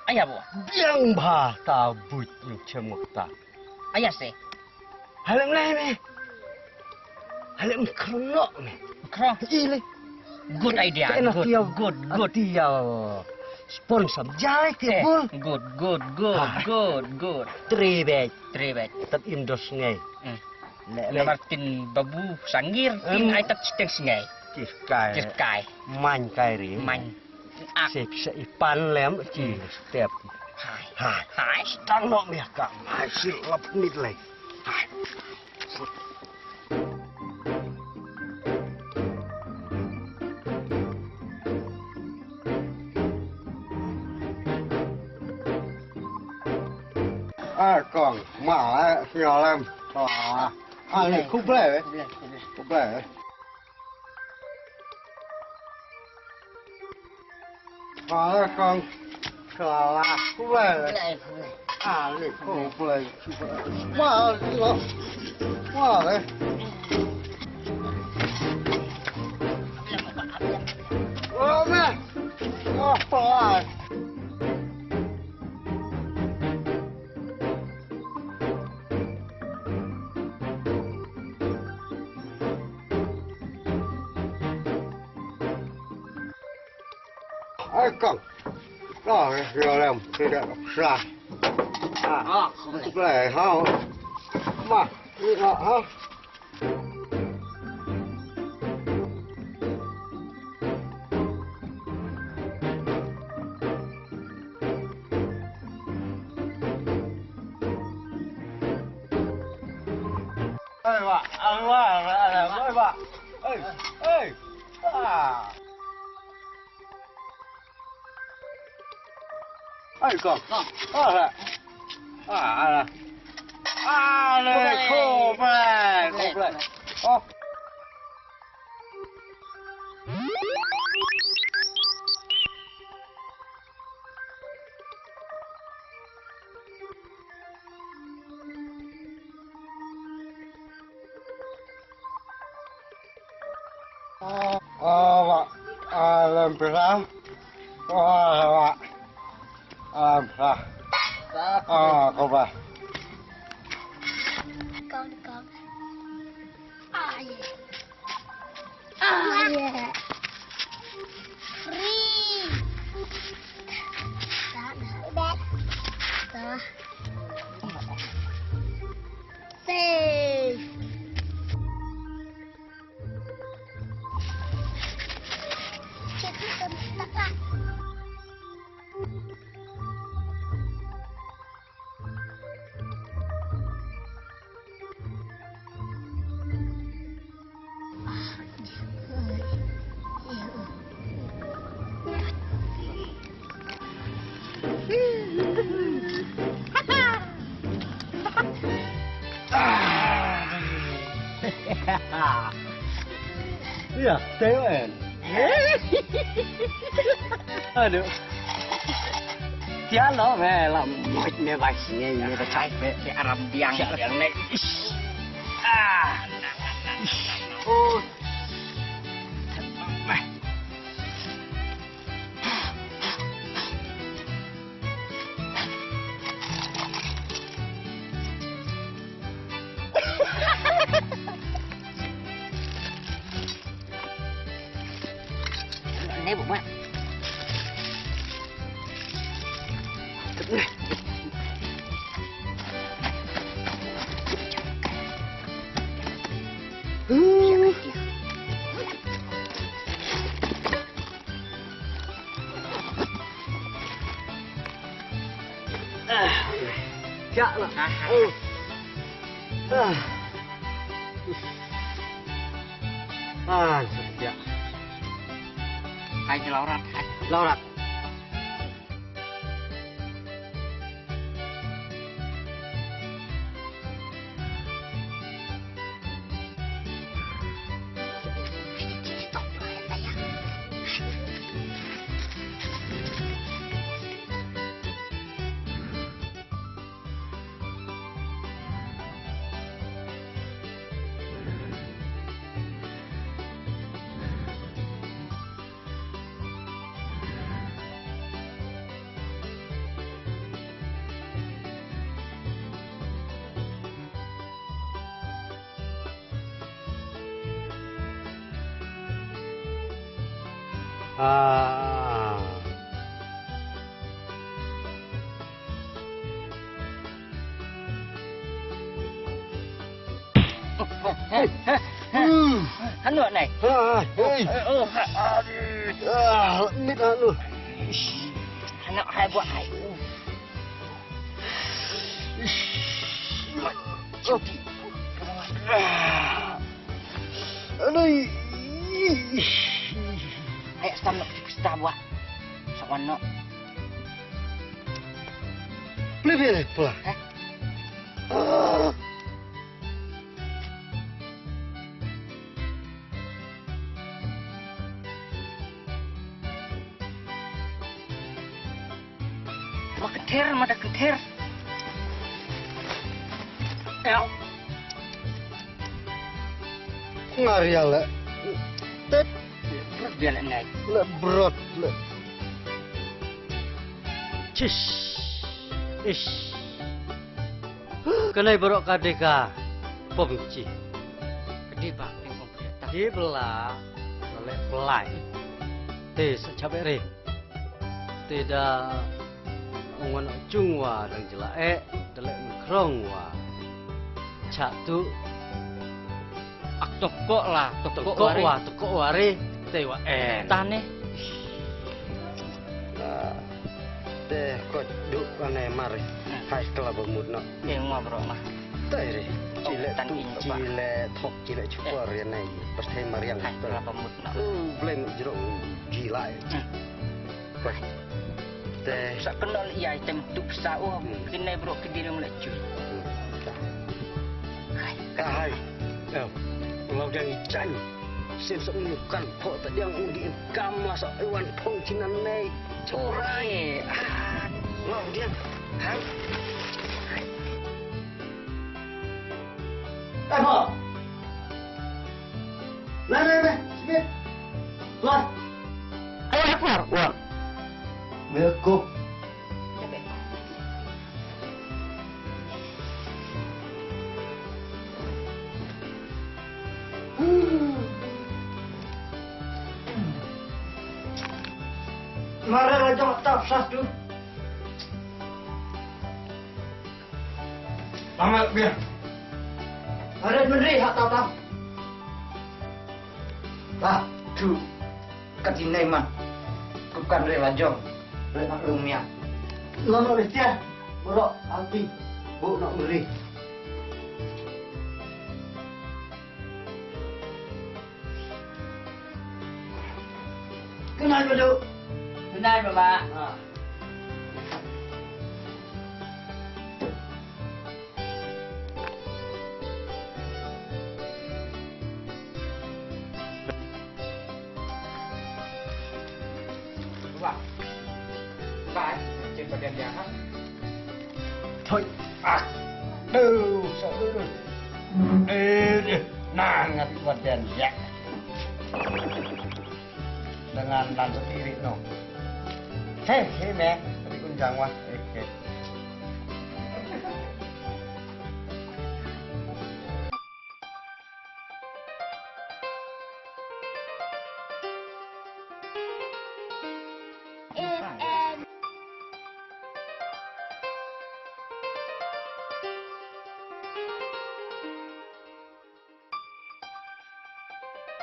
Ayah bu. Biang bah tabut yuk cemuk tak. Ayah sih. Halim lain me. Halim kerenok me. Kerong. Ile. Good idea. Good. Dia sponsor jai tiapul. Good. Trebek. Tat indos ngai. Martin babu sanggir. Tin ai tat steng sengai. Kiskai. Man kairi. Sip ipan lem step. Hai. Stang nok me ka. Hai silap nit lai. Hai. Còn mở nhỏ làm này khúc lẻ con là khúc lẻ này khúc lẻ mở đấy mẹ rồi Còn đó rồi làm thì đã sai không lẽ không mà không ơi bà ăn bà ơi Ai con. Này, khô bre. Ô. Làm sao? Làm sao? Con bà. Con. Yeah. Free. Đó. Safe. Chết con tắt lại. Iya, temen. Aduh. Dia lo me làm mệt me vai nghe me ta chạy me Cái Arab biang này. Ôi. Này bụng á. Dạ là. Dạ. Hai cái laurat. Laurat. Ah. Anu này. Mít anu. Anak hai buat hai. Aduh. Ayo stand up kita buat. Sawan no. Plebe pula. Mada keter. El. Ngari ala. Tet. Dia nak naik. Le brot le. Cis. Ish. Kenai berok kadeka. Pemci. Kedi pak pingpong kereta. Di belah. Oleh pelai. Tes capek re. Tidak Ongan Jungwa dan jelae delek krongwa. Cak tu Ak tokok lah, tokok ware tewa Tane. Teh kok duk ane mari. Hai kala bermudno. Ngobrol mah. Teh Cile tok cile cukur ya nai. Pasti mariang. Hai kala bermudno. Blem jeruk gila. Kok Sa kenal iya item tuk sa kini bro ke diri mulai cuy. Hai. Pulau yang ican. Sen semukan kok tadi yang undi kam masuk iwan pong cinan nei. Corai. Mau dia. Hai. Apa? Nah. Sikit. Keluar. Ayo keluar. Wah. Bekuk. Mari aja tak sah tu. Lama biar. Ada menteri hak tahu. Lah, tu katinai man. Bukan rela jong. Nak lumia. Lama bestia. Borok alti. Bu nak beri. Kenal dulu. Kenal Bapak. Bapak, trên bagian dia kan? Thôi, aduh, saudara. Nangat badan ya. Dengan dan sendiri no. Hei, me, tadi kunjang wah.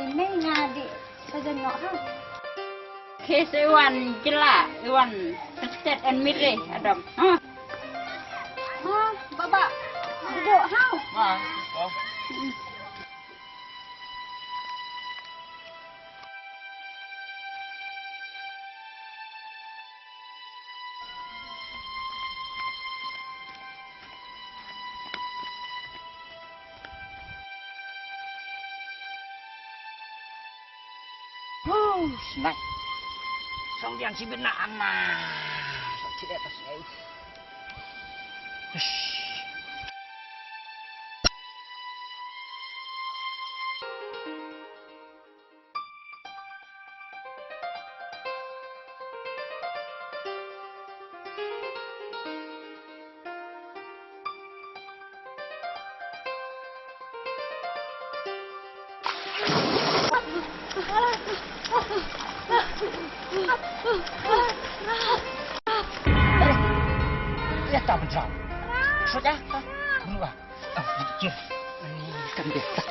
Ini ngadi saja ngok ha. Case Iwan jela, Iwan set and mire Adam. Ha, Bapak duduk ha. Snack. Xong yang si benar anak. Si di atas saya. Lihat tak bencang. Saja. Berubah. Dikir. Ini kan biasa.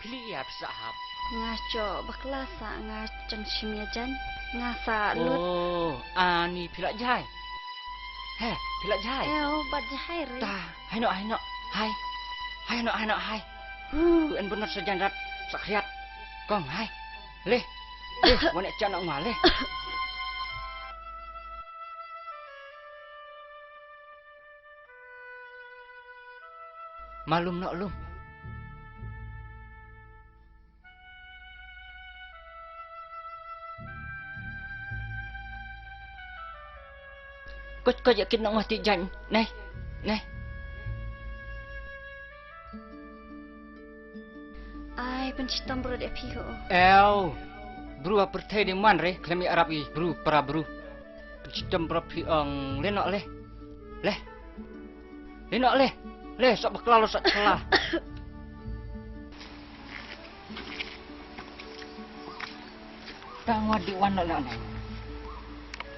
Pilih ya sahab. Ngaco baklasa ngaceng simiajan ngasa lut. Oh, ani pilak jai. Heh, pilak jai. Bat jahai re. Ta, hai no. Hai. Hai no. Hai. En benar sejanrat sakriat. Kong hai. Leh. Wanek cak nak ngaleh. Malum nak lum. Kau yakin nak mati jan? Nai. Ai pencitam bro de piho. Bru apa pertai di man re? Klemi Arab i bru para bru. Pencitam berapi lenok leh. Lenok leh. Leh sok bekelalo sok celah. Tang wadi wan nak nai.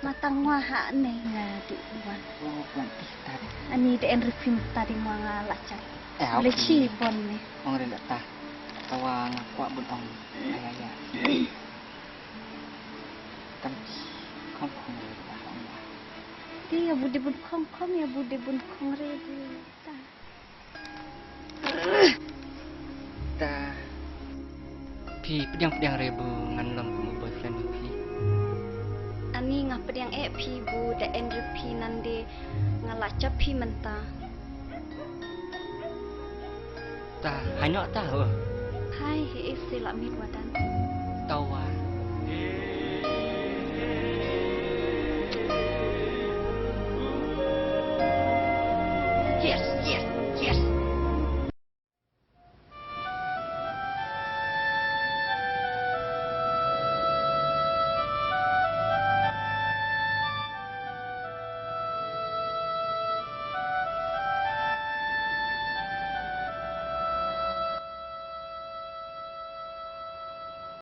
Matang waha ne ngadi wan. Oh, wan tistar. Ani de enrifim tadi manga lacak. Lechi bon ne. Ong rendak tah. Tawang kuak bun ong. Ayaya. Kan kong re dah ong. Dia bude bun kong ya bude bun kong re ta. Ta. Pi pedang rebu ngan lam boyfriend pi. Ani ngapa yang pi bu da enripi nande ngalaca pi menta. Ta, hai nak tahu. Hai he sila mit wadan. Tawa